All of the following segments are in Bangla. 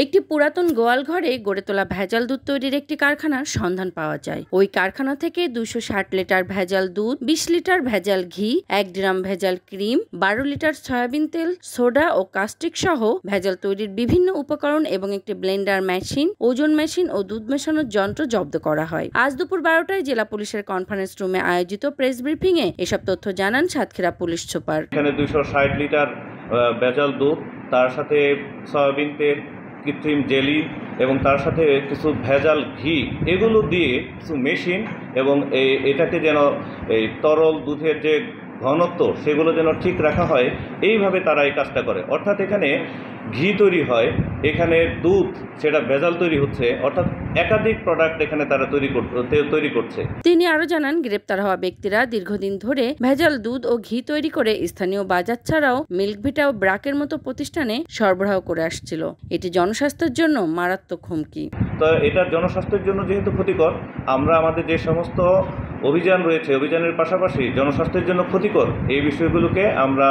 একটি পুরাতন গোয়াল ঘরে গড়ে তোলা ভেজাল দুধ তৈরির একটি কারখানার সন্ধান পাওয়া যায়। ওই কারখানা থেকে 260 লিটার ভেজাল দুধ, 20 লিটার ভেজাল ঘি, 1 ড্রাম ভেজাল ক্রিম, 12 লিটার সয়াবিন তেল, সোডা ও কাস্টিক সহ ভেজাল তৈরির বিভিন্ন উপকরণ এবং একটি ব্লেন্ডার মেশিন, ওজন মেশিন ও দুধ মেশানোর যন্ত্র জব্দ করা হয়। আজ দুপুর 12টায় জেলা পুলিশের কনফারেন্স রুমে আয়োজিত প্রেস ব্রিফিং এ এসব তথ্য জানান সাতক্ষীরা পুলিশ সুপার। এখানে 260 লিটার ভেজাল দুধ, তার সাথে সয়াবিন তেল, কৃত্রিম জেলি এবং তার সাথে কিছু ভেজাল ঘি, এগুলো দিয়ে কিছু মেশিন এবং এটাকে যেন এই তরল দুধের যে ঘনত্ব সেগুলো যেন ঠিক রাখা হয়, এইভাবে তারা এই কাজটা করে। অর্থাৎ এখানে ঘি তৈরি হয়, এখানে দুধ সেটা ভেজাল তৈরি হচ্ছে, অর্থাৎ একাধিক প্রোডাক্ট এখানে তারা তৈরি করছে। তিনি আরো জানান, গ্রেপ্তার হওয়া ব্যক্তিরা দীর্ঘদিন ধরে ভেজাল দুধ ও ঘি তৈরি করে স্থানীয় বাজার ছাড়াও মিল্কভিটা ও ব্রাকের মতো প্রতিষ্ঠানে সরবরাহ করে আসছিল। এটি জনস্বাস্থ্যের জন্য মারাত্মক হুমকি। তো এটা জনস্বাস্থ্যের জন্য যেহেতু ক্ষতিকর, আমরা আমাদের যে সমস্ত অভিযান রয়েছে, অভিযানের পাশাপাশি জনস্বাস্থ্যের জন্য ক্ষতিকর এই বিষয়গুলোকে আমরা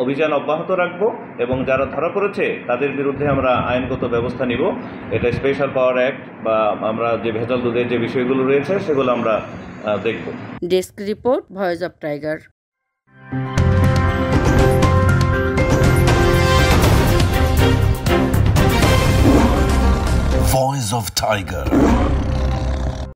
অভিযান অব্যাহত রাখব এবং যারা ধরা পড়েছে তাদের বিরুদ্ধে আমরা আইনগত ব্যবস্থা নিব। এটা স্পেশাল পাওয়ার অ্যাক্ট বা আমরা যে ভেজাল দুধের যে বিষয়গুলো রয়েছে সেগুলো আমরা দেখব। Desk report, voice of tiger. Voice of Tiger.